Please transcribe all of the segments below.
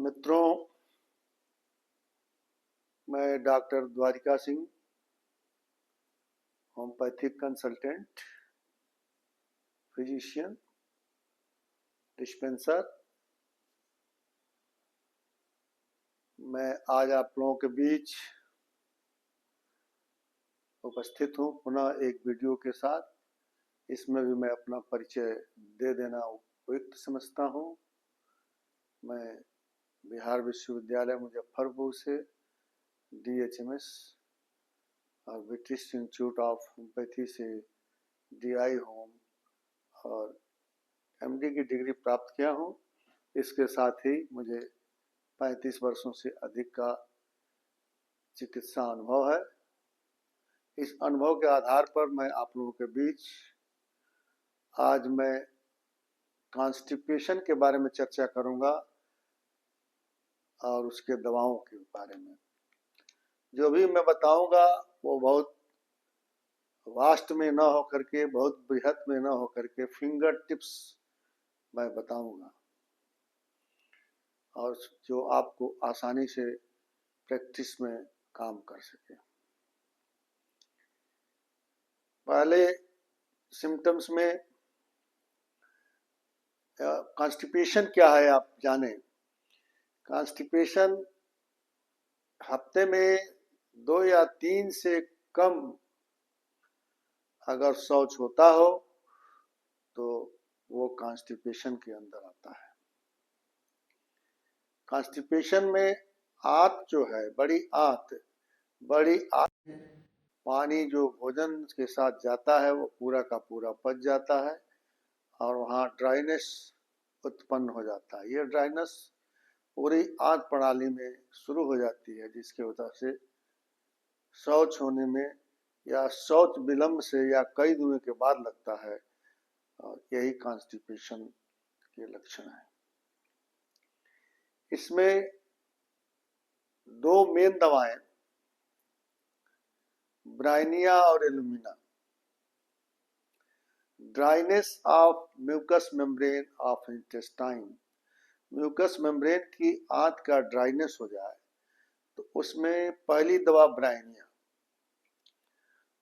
मित्रों, मैं doctor Dwarika Singh, homeopathic consultant, physician, dispenser. मैं आज आप लोगों के बीच उपस्थित हूँ पुनः एक वीडियो के साथ। इसमें भी मैं अपना परिचय दे देना उपयुक्त समझता हूँ। मैं बिहार विश्वविद्यालय मुजफ्फरपुर से DHMS और ब्रिटिश इंस्टीट्यूट ऑफ होम्योपैथी से DI होम और MD की डिग्री प्राप्त किया हूँ। इसके साथ ही मुझे 35 वर्षों से अधिक का चिकित्सा अनुभव है। इस अनुभव के आधार पर मैं आप लोगों के बीच आज मैं कॉन्स्टिपेशन के बारे में चर्चा करूंगा और उसके दवाओं के बारे में। जो भी मैं बताऊंगा वो बहुत वास्ट में न होकर के, बहुत बृहत में न होकर के फिंगर टिप्स मैं बताऊंगा और जो आपको आसानी से प्रैक्टिस में काम कर सके। पहले सिम्टम्स में कॉन्स्टिपेशन क्या है आप जाने। कॉन्स्टिपेशन हफ्ते में 2 या 3 से कम अगर शौच होता हो तो वो कॉन्स्टिपेशन के अंदर आता है। कॉन्स्टिपेशन में आंत जो है, बड़ी आंत पानी जो भोजन के साथ जाता है वो पूरा का पूरा पच जाता है और वहाँ ड्राइनेस उत्पन्न हो जाता है। ये ड्राइनेस पूरी आंत प्रणाली में शुरू हो जाती है, जिसके वजह से शौच होने में या शौच विलंब से या कई दिनों के बाद लगता है और यही कॉन्स्टिपेशन के लक्षण है। इसमें 2 मेन दवाएं ब्राइनिया और alumina. Dryness of mucous membrane of intestine, mucous membrane की आंत का ड्राइनेस हो जाए तो उसमें पहली दवा ब्राइनिया,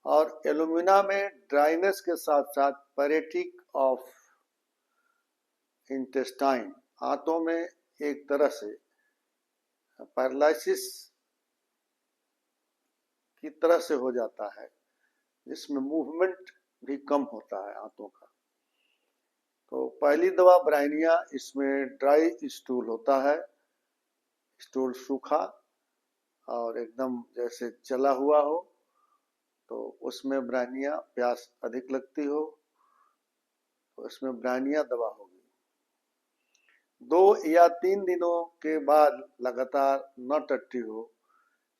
और एलुमिना में ड्राइनेस के साथ साथ पैरेटिक ऑफ इंटेस्टाइन, आंतों में एक तरह से पैरालिसिस की तरह से हो जाता है, जिसमें मूवमेंट भी कम होता है आंतों का। तो पहली दवा ब्राइनिया, इसमें ड्राई स्टूल होता है, स्टूल सूखा और एकदम जैसे जला हुआ हो, तो उसमें ब्राइनिया, प्यास अधिक लगती हो तो इसमें ब्राइनिया दवा होगी। 2 या 3 दिनों के बाद लगातार न टट्टी हो,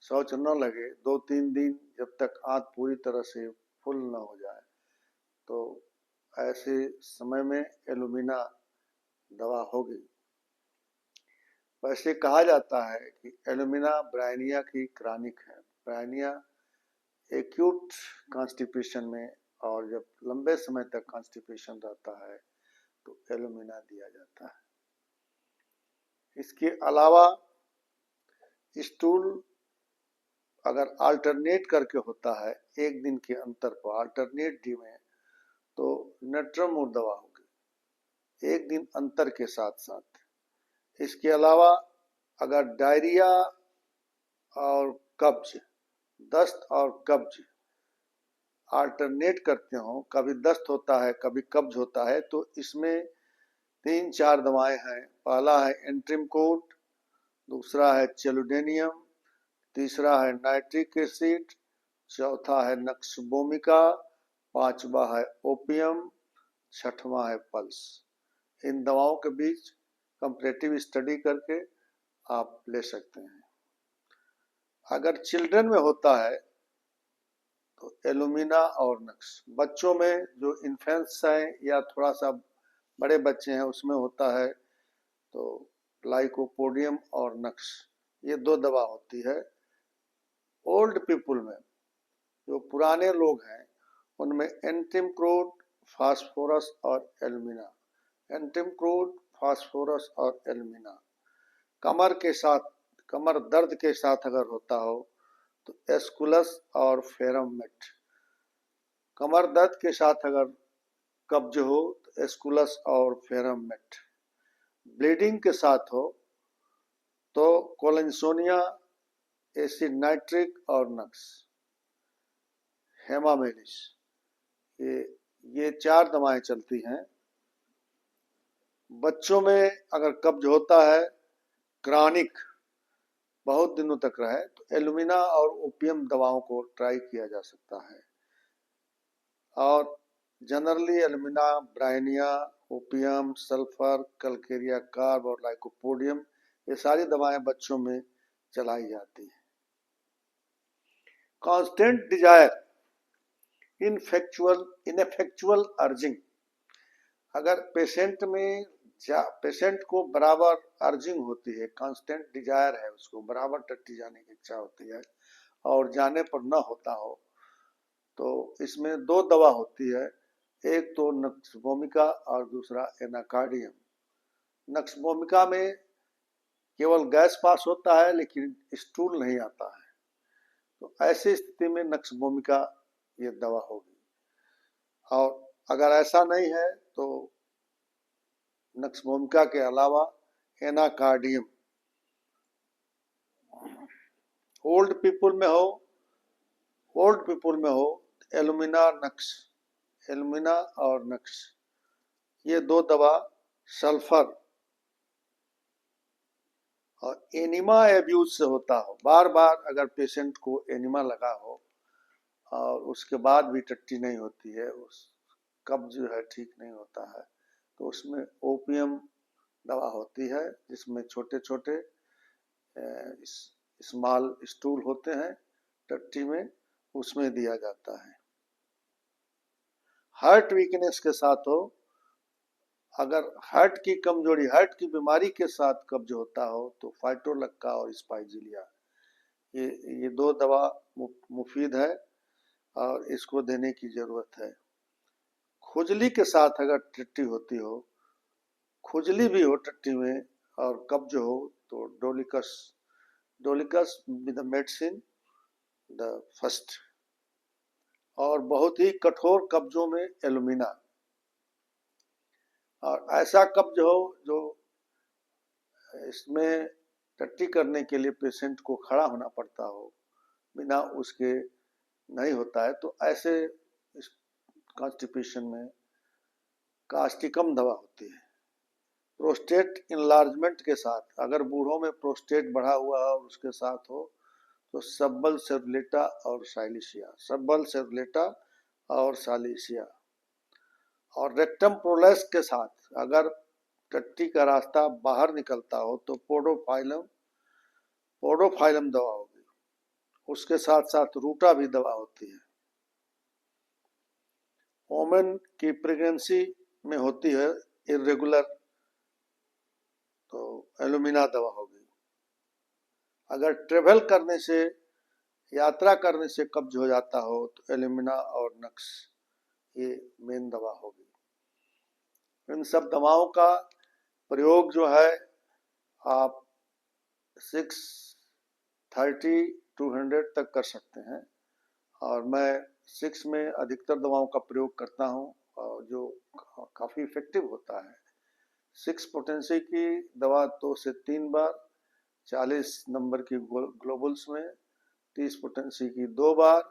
शौच न लगे, 2-3 दिन जब तक आंत पूरी तरह से फुल न हो जाए, तो ऐसे समय में एलुमिना दवा होगी। वैसे कहा जाता है कि एलुमिना ब्राइनिया की क्रॉनिक है। ब्राइनिया एक्यूट कॉन्स्टिपेशन में, और जब लंबे समय तक कॉन्स्टिपेशन रहता है तो एलुमिना दिया जाता है। इसके अलावा स्टूल अगर अल्टरनेट करके होता है, एक दिन के अंतर पर अल्टरनेट डी में, तो नट्रमूर दवा होगी एक दिन अंतर के साथ साथ। इसके अलावा अगर डायरिया और कब्ज, दस्त और कब्ज अल्टरनेट करते हो, कभी दस्त होता है कभी कब्ज होता है, तो इसमें 3-4 दवाएं हैं। पहला है एंट्रिमकोड, दूसरा है चेलुडेनियम, तीसरा है नाइट्रिक एसिड, चौथा है नक्सबोमिका, 5वां है ओपियम, 6वां है पल्स। इन दवाओं के बीच कंपैरेटिव स्टडी करके आप ले सकते हैं। अगर चिल्ड्रन में होता है तो एलुमिना और नक्स। बच्चों में जो इन्फेंट्स हैं या थोड़ा सा बड़े बच्चे हैं उसमें होता है तो लाइकोपोडियम और नक्स, ये 2 दवा होती है। ओल्ड पीपुल में, जो पुराने लोग हैं, उनमें एंट्रिमक्रोड, फास्फोरस और एलुमिना, एंट्रिमक्रोड, फास्फोरस और एलुमिना। कमर दर्द के साथ अगर होता हो तो एस्कुलस और फेरम मेट। कमर दर्द के साथ अगर कब्ज हो तो एस्कुलस और फेरम मेट। ब्लीडिंग के साथ हो तो कोलिनसोनिया, एसिड नाइट्रिक और नक्स। हेमामेलिस, ये 4 दवाएं चलती हैं। बच्चों में अगर कब्ज होता है क्रॉनिक, बहुत दिनों तक रहे, तो एलुमिना और ओपियम दवाओं को ट्राई किया जा सकता है। और generally alumina, bryonia, opium, sulphur, calcarea carb और लाइकोपोडियम, ये सारी दवाएं बच्चों में चलाई जाती हैं। Constant desire, ineffectual urging. अगर पेशेंट को बराबर अर्जिंग होती है, कांस्टेंट डिजायर है, उसको बराबर टट्टी जाने की इच्छा होती है और जाने पर न होता हो, तो इसमें 2 दवा होती है। एक तो नक्सवोमिका और दूसरा एनाकार्डियम। नक्सवोमिका में केवल गैस पास होता है लेकिन स्टूल नहीं आता है, तो ऐसी स्थिति में नक्सवोमिका ये दवा होगी। और अगर ऐसा नहीं है तो नक्सवोमिका के अलावा एनाकार्डियम। ओल्ड पीपल में हो एलुमिना और नक्स, ये 2 दवा। सल्फर और एनिमा एब्यूज से होता हो, बार बार अगर पेशेंट को एनिमा लगा हो और उसके बाद भी टट्टी नहीं होती है, उस कब्ज जो है ठीक नहीं होता है, तो उसमें ओपियम दवा होती है जिसमें छोटे छोटे स्मॉल स्टूल होते हैं टट्टी में, उसमें दिया जाता है। हार्ट वीकनेस के साथ हो, अगर हार्ट की कमजोरी, हार्ट की बीमारी के साथ कब्ज होता हो तो फाइटोलक्का और स्पाइजिलिया, ये 2 दवा मुफीद है और इसको देने की जरूरत है। खुजली के साथ अगर टट्टी होती हो, खुजली भी हो टट्टी में और कब्ज हो, तो डोलिकस with the medicine the first. और बहुत ही कठोर कब्जों में एलुमिना। और ऐसा कब्ज हो जो इसमें टट्टी करने के लिए पेशेंट को खड़ा होना पड़ता हो, बिना उसके नहीं होता है, तो ऐसे कॉन्स्टिपेशन में कास्टिकम दवा होती है। प्रोस्टेट इनलार्जमेंट के साथ, अगर बूढ़ों में प्रोस्टेट बढ़ा हुआ है और उसके साथ हो तो सब्बल सेरुलेटा और सालिसिया। और रेक्टम प्रोलेप्स के साथ अगर टट्टी का रास्ता बाहर निकलता हो तो पोडोफाइलम दवा होगी। उसके साथ साथ रूटा भी दवा होती है। वोमेन की प्रेगनेंसी में होती है इरेगुलर, तो एलुमिना दवा होगी। अगर ट्रेवल करने से, यात्रा करने से कब्ज हो जाता हो तो एलुमिना और नक्स ये मेन दवा होगी। इन सब दवाओं का प्रयोग जो है आप 630 to 100 तक कर सकते हैं, और मैं 6 में अधिकतर दवाओं का प्रयोग करता हूं और जो काफ़ी इफेक्टिव होता है। 6 पोटेंसी की दवा 2 से 3 बार, 40 नंबर की ग्लोबल्स में, 30 पोटेंसी की 2 बार,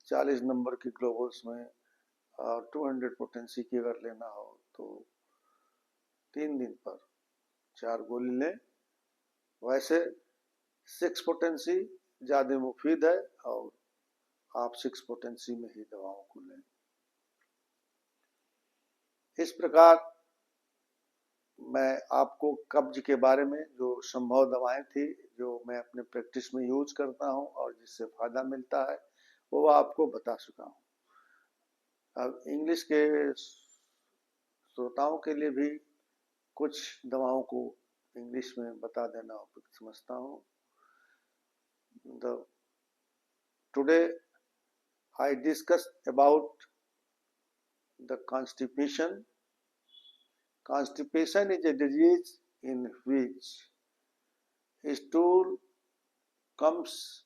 40 नंबर की ग्लोबल्स में, और 200 पोटेंसी की अगर लेना हो तो 3 दिन पर 4 गोली लें। वैसे 6 पोटेंसी ज़्यादा मुफीद है और आप 6 पोटेंसी में ही दवाओं को लें। इस प्रकार मैं आपको कब्ज के बारे में जो संभव दवाएं थी, जो मैं अपने प्रैक्टिस में यूज करता हूं और जिससे फायदा मिलता है, वो आपको बता चुका हूं। अब इंग्लिश के श्रोताओं के लिए भी कुछ दवाओं को इंग्लिश में बता देना उपयुक्त समझता हूं। Today I discussed about the constipation. Constipation is a disease in which stool comes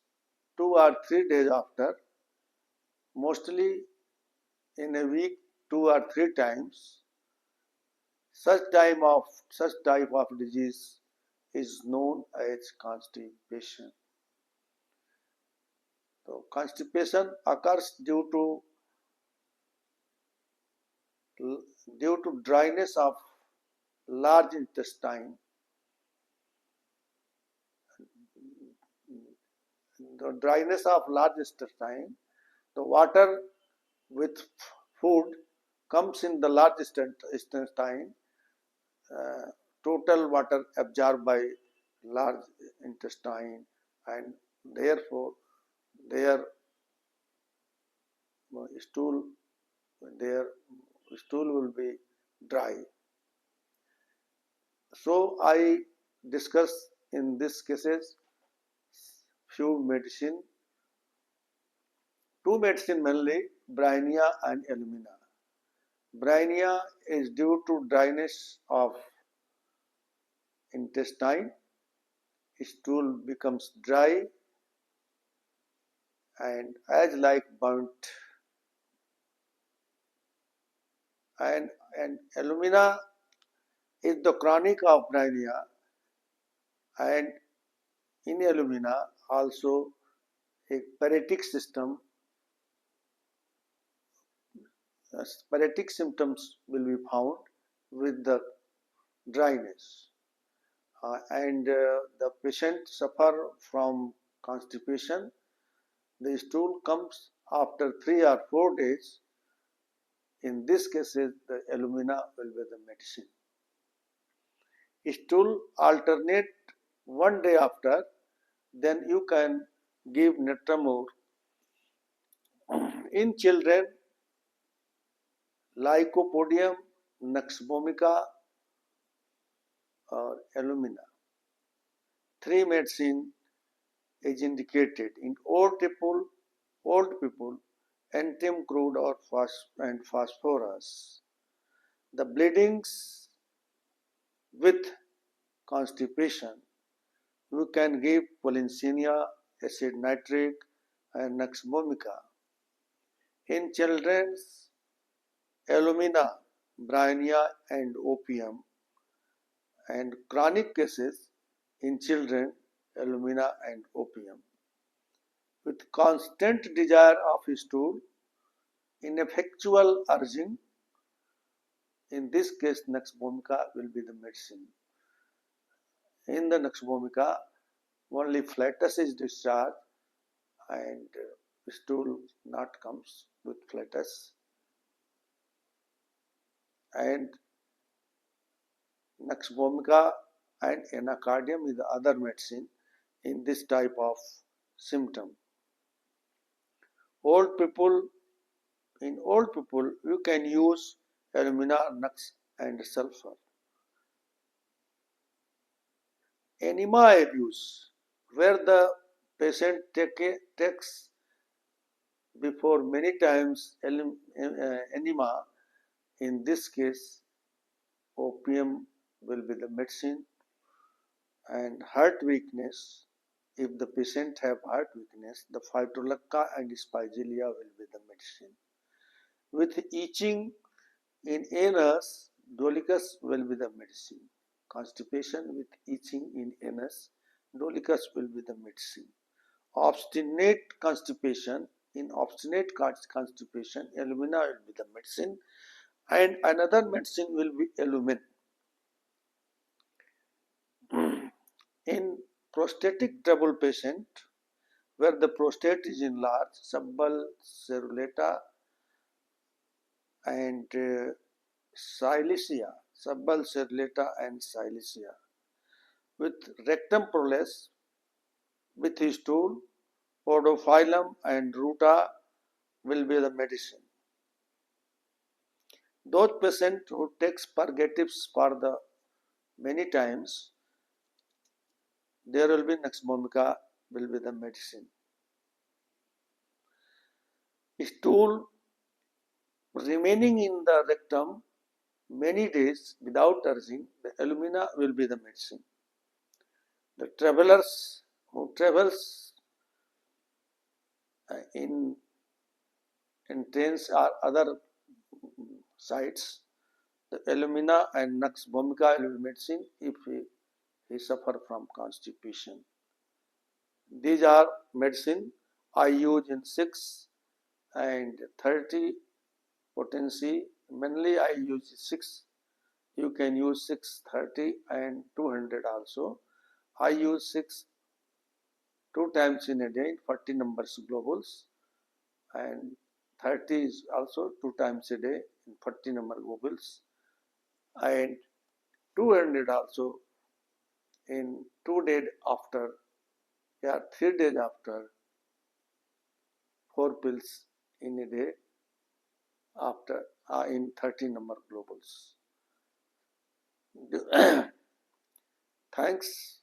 2 or 3 days after, mostly in a week 2 or 3 times. Such type of disease is known as constipation. So constipation occurs due to dryness of large intestine. The dryness of large intestine, the water with food comes in the large intestine. Total water absorbed by large intestine, and therefore their stool their stool will be dry. So I discuss in this cases few medicine, two medicine mainly, Bryennia and Illumina. Bryennia is due to dryness of intestine, stool becomes dry and as like burnt, and Illumina is the chronic of Bryennia, and in Illumina also a paretic system, paretic symptoms will be found with the dryness, and the patient suffer from constipation. The stool comes after 3 or 4 days. In this cases, the Illumina will be the medicine. Stool alternate one day after, then you can give Netramor. In children, Lycopodium, Nux-vomica or Illumina. 3 medicine is indicated. In old people, Antium crude or phosphorus. The bleedings with constipation, you can give Polinsenia, acid nitric and Nux-vomica. In children, Illumina, Bryennia and opium, and chronic cases in children, Illumina and opium. With constant desire of stool, ineffectual urging, in this case Nux-vomica will be the medicine. In the Nux-vomica, only flatus is discharged and stool not comes with flatus, and Nux-vomica and anacardium is the other medicine in this type of symptom. In old people, you can use Illumina, Nux and sulfur. Enema abuse, where the patient takes before many times enema, in this case opium will be the medicine. And heart weakness, if the patient have heart weakness, the Phytolacca and Spigelia will be the medicine. With itching in anus, Dolichos will be the medicine. Constipation with itching in anus, Dolichos will be the medicine. Obstinate constipation, in obstinate constipation, Illumina will be the medicine, and another medicine will be Illumin. In prostatic trouble patient, where the prostate is enlarged, subbull cerulata and silicea, subbull cerulata and silicea, with rectum prolapse, with stool, podophyllum and ruta will be the medicine. Those patients who takes purgatives for the many times, there will be Nux-vomica will be the medicine. Stool remaining in the rectum many days without urging, the Illumina will be the medicine. The travelers who travels in trains or other sites, the alumina and nux vomica medicine if he suffer from constipation. These are medicine I use in 6 and 30 potency. Mainly I use 6. You can use 6, 30 and 200 also. I use 6 2 times in a day in 40 numbers globules, and 30 is also 2 times a day in 40 number globules, and 200 also in 2 days after, 3 days after, 4 pills in a day after in 30 number globules. Thanks